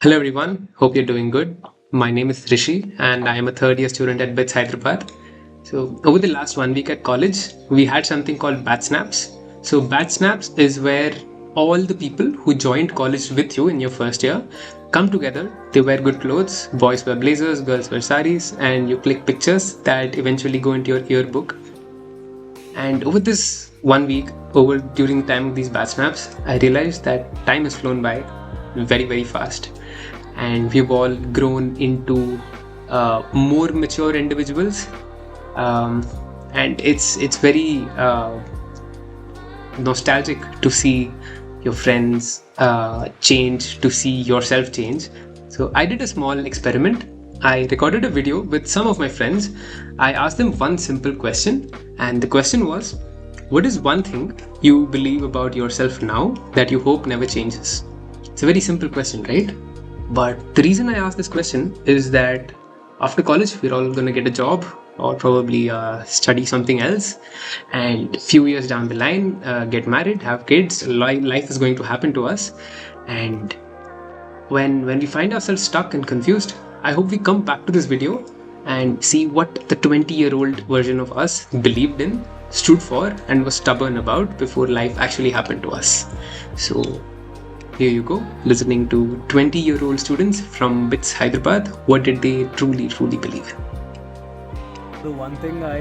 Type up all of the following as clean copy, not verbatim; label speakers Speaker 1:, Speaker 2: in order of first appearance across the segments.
Speaker 1: Hello everyone, hope you're doing good. My name is Rishi and I am a third year student at BITS Hyderabad. So, over the last 1 week at college, we had something called Batch Snaps. So, Batch Snaps is where all the people who joined college with you in your first year come together. They wear good clothes, boys wear blazers, girls wear saris, and you click pictures that eventually go into your yearbook. And over this 1 week, over during the time of these batch snaps, I realized that time has flown by very, very fast. And we've all grown into more mature individuals. Um, and it's very nostalgic to see your friends change, to see yourself change. So I did a small experiment. I recorded a video with some of my friends. I asked them one simple question, and the question was, what is one thing you believe about yourself now that you hope never changes? It's a very simple question, right? But the reason I asked this question is that after college, we're all going to get a job or probably study something else. And a few years down the line, get married, have kids, life is going to happen to us. And when we find ourselves stuck and confused, I hope we come back to this video and see what the 20-year-old version of us believed in, stood for, and was stubborn about before life actually happened to us. So here you go, listening to 20-year-old students from BITS Hyderabad. What did they truly, truly believe in?
Speaker 2: The one thing I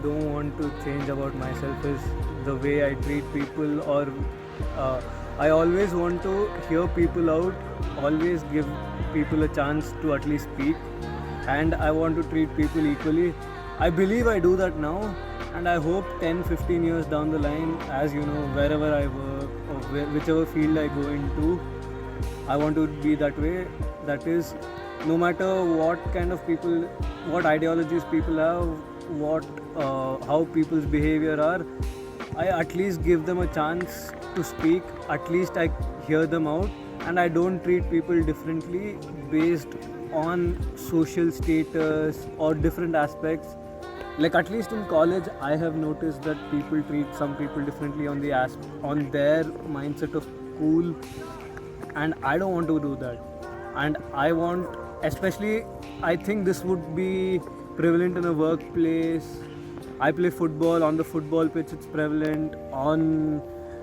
Speaker 2: don't want to change about myself is the way I treat people, or I always want to hear people out, always give people a chance to at least speak, and I want to treat people equally. I believe I do that now, and I hope 10-15 years down the line, as you know, wherever I work or whichever field I go into, I want to be that way. That is, no matter what kind of people, what ideologies people have, what how people's behavior are, I at least give them a chance to speak. At least I hear them out, and I don't treat people differently based on social status or different aspects. Like, at least in college, I have noticed that people treat some people differently on on their mindset of cool, and I don't want to do that. And I want, especially, I think this would be prevalent in a workplace. I play football. On the football pitch, it's prevalent on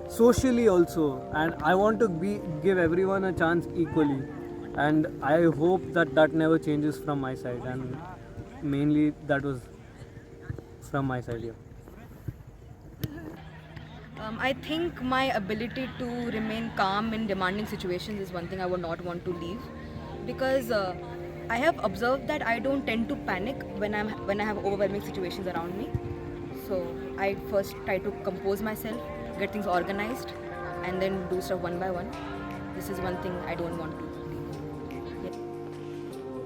Speaker 2: socially also, and I want to be give everyone a chance equally, and I hope that that never changes from my side. And mainly that was from my side here.
Speaker 3: I think my ability to remain calm in demanding situations is one thing I would not want to leave, because I have observed that I don't tend to panic when I have overwhelming situations around me. So I first try to compose myself, get things organized, and then do stuff one by one. This is one thing I don't want to leave. Yeah.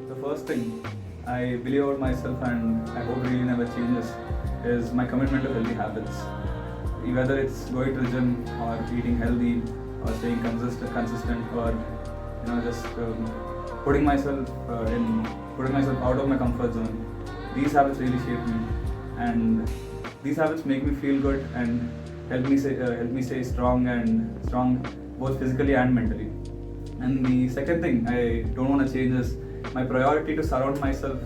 Speaker 4: The first thing I believe about myself and I hope really never changes is my commitment to healthy habits. Whether it's going to the gym or eating healthy or staying consistent, or just putting myself out of my comfort zone. These habits really shape me, and these habits make me feel good and help me stay strong both physically and mentally. And the second thing I don't want to change is my priority to surround myself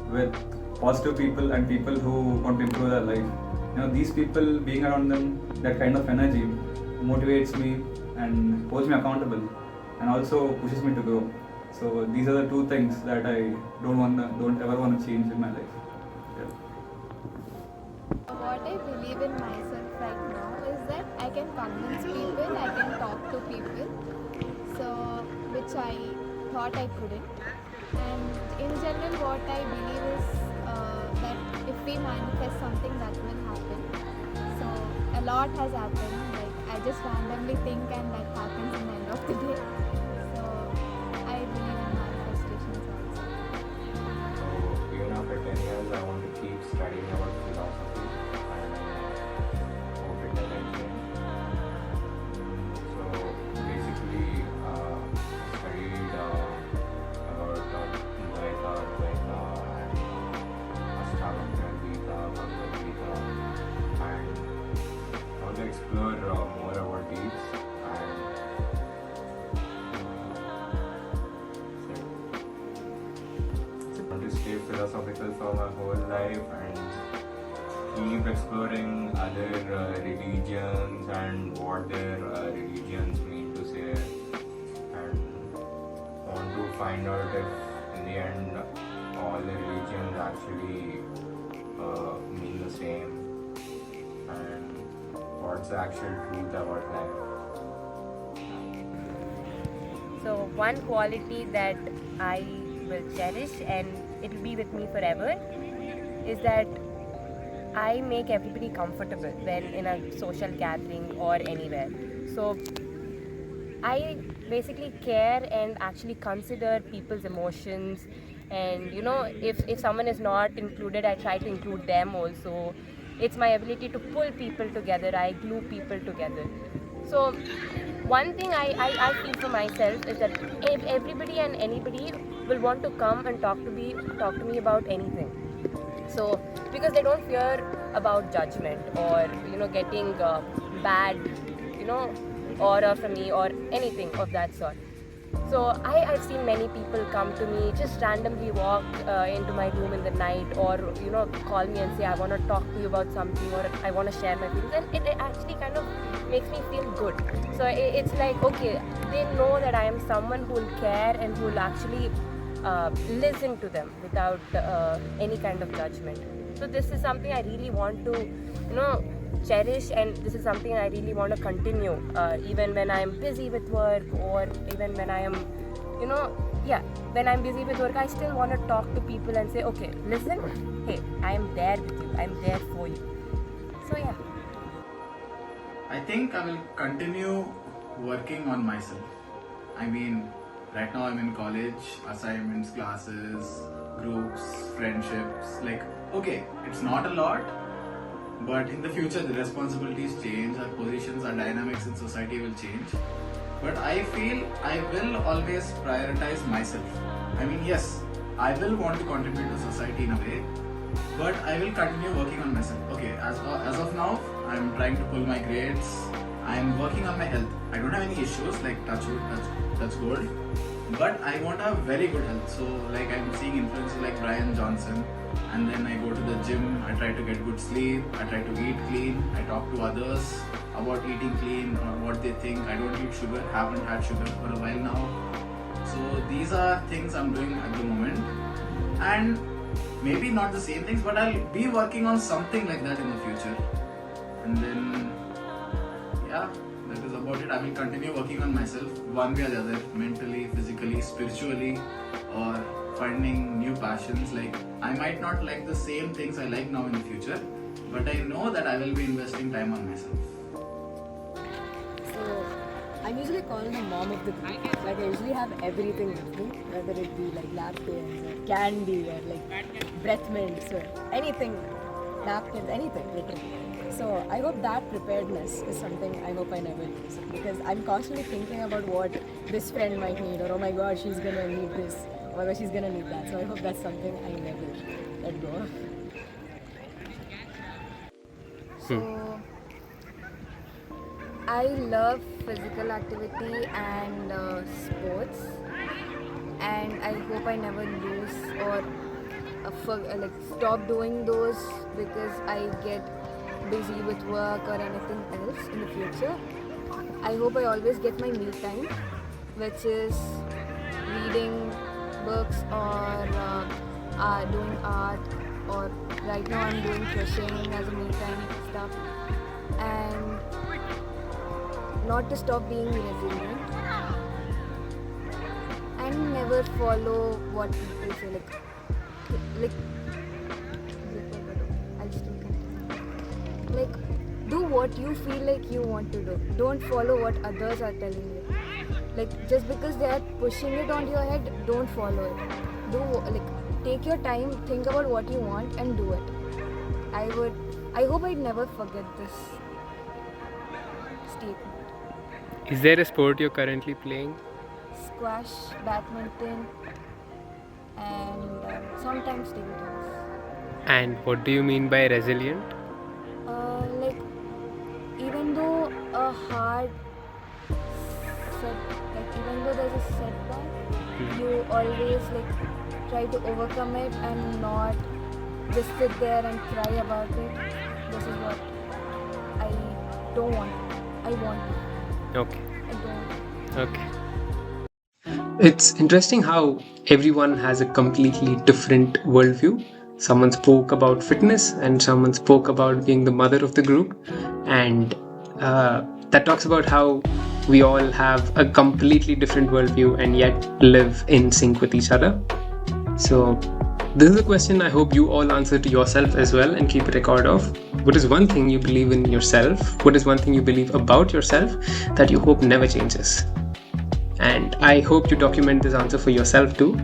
Speaker 4: with positive people and people who want to improve their life. These people, being around them, that kind of energy motivates me and holds me accountable and also pushes me to grow. So these are the two things that I don't ever want to change in my life. Yeah.
Speaker 5: What I believe in myself right now is that I can convince people, I can talk to people, so which I thought I couldn't. And in general, what I believe is that if we manifest something, that will happen. So a lot has happened. Like, I just randomly think, and that happens in the end of the day. So I believe in manifestations also.
Speaker 6: So even after 10 years, I want to keep studying about philosophy and hope it doesn't change. So basically, studied about Dvaita, and Ashtavakra Gita, Bhagavad Gita, and I want to explore more about these, and philosophical for my whole life and keep exploring other religions and what their religions mean to say, and want to find out if in the end all the religions actually mean the same, and what's the actual truth about life.
Speaker 7: So one quality that I will cherish and it will be with me forever is that I make everybody comfortable when in a social gathering or anywhere. So I basically care and actually consider people's emotions, and if someone is not included, I try to include them also. It's my ability to pull people together, I glue people together. So one thing I feel for myself is that if everybody and anybody will want to come and talk to me about anything. So because they don't fear about judgment or getting bad aura from me or anything of that sort. So I've seen many people come to me, just randomly walk into my room in the night, or call me and say I want to talk to you about something, or I want to share my feelings, and it actually kind of makes me feel good. So it's like, okay, they know that I am someone who will care and who will actually listen to them without any kind of judgment. So this is something I really want to cherish, and this is something I really want to continue even when I am busy with work, or even when I am when I'm busy with work, I still want to talk to people and say, okay, listen, hey, I am there with you, I'm there for you. So yeah,
Speaker 8: I think I will continue working on myself. I mean, right now I'm in college, assignments, classes, groups, friendships. Like, okay, it's not a lot, but in the future the responsibilities change, our positions, our dynamics in society will change. But I feel I will always prioritize myself. I mean, yes, I will want to contribute to society in a way, but I will continue working on myself. Okay, as of now, I'm trying to pull my grades. I'm working on my health. I don't have any issues, like touch wood, touch gold, but I want to have very good health. So like I'm seeing influencers like Brian Johnson, and then I go to the gym. I try to get good sleep. I try to eat clean. I talk to others about eating clean or what they think. I don't eat sugar. Haven't had sugar for a while now. So these are things I'm doing at the moment, and maybe not the same things, but I'll be working on something like that in the future. And then, yeah, that is about it. I will continue working on myself one way or the other, mentally, physically, spiritually, or finding new passions. Like, I might not like the same things I like now in the future, but I know that I will be investing time on myself.
Speaker 3: So I'm usually called the mom of the group. Like I usually have everything with me, whether it be like lap pens or candy or like breath mints or anything, napkins, anything literally. So I hope that preparedness is something I hope I never lose, because I'm constantly thinking about what this friend might need, or oh my god, she's gonna need this, oh my god, she's gonna need that. So I hope that's something I never let go of. So I love physical activity and sports, and I hope I never lose or stop doing those because I get busy with work or anything else in the future. I hope I always get my me time, which is reading books or doing art, or right now I'm doing crocheting as a me time stuff, and not to stop being resilient and never follow what people say, like I'll still continue. Like, do what you feel like you want to do. Don't follow what others are telling you. Like, just because they are pushing it on your head, don't follow it. Take your time, think about what you want and do it. I hope I'd never forget this statement.
Speaker 1: Is there a sport you're currently playing?
Speaker 3: Squash, badminton, and sometimes table tennis.
Speaker 1: And what do you mean by resilient?
Speaker 3: Like, even though a hard even though there's a setback, you always
Speaker 5: try to overcome it and not just sit there and cry about it. This is what I don't want. I want.
Speaker 1: Okay.
Speaker 5: I don't.
Speaker 1: Okay. It's interesting how everyone has a completely different worldview. Someone spoke about fitness, and someone spoke about being the mother of the group, and that talks about how we all have a completely different worldview and yet live in sync with each other. So, this is a question I hope you all answer to yourself as well and keep a record of. What is one thing you believe in yourself? What is one thing you believe about yourself that you hope never changes? And I hope you document this answer for yourself too,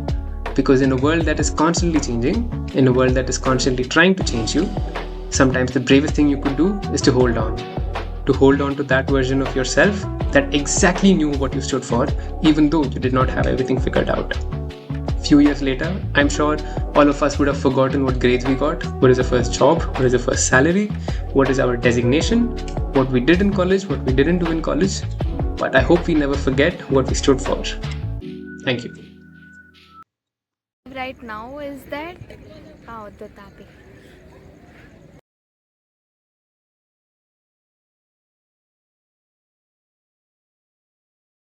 Speaker 1: because in a world that is constantly changing, in a world that is constantly trying to change you, sometimes the bravest thing you could do is to hold on. To hold on to that version of yourself that exactly knew what you stood for, even though you did not have everything figured out. Few years later, I'm sure all of us would have forgotten what grades we got, what is the first job, what is the first salary, what is our designation, what we did in college, what we didn't do in college. But I hope we never forget what we stood for. Thank you.
Speaker 5: Right now is that the topic.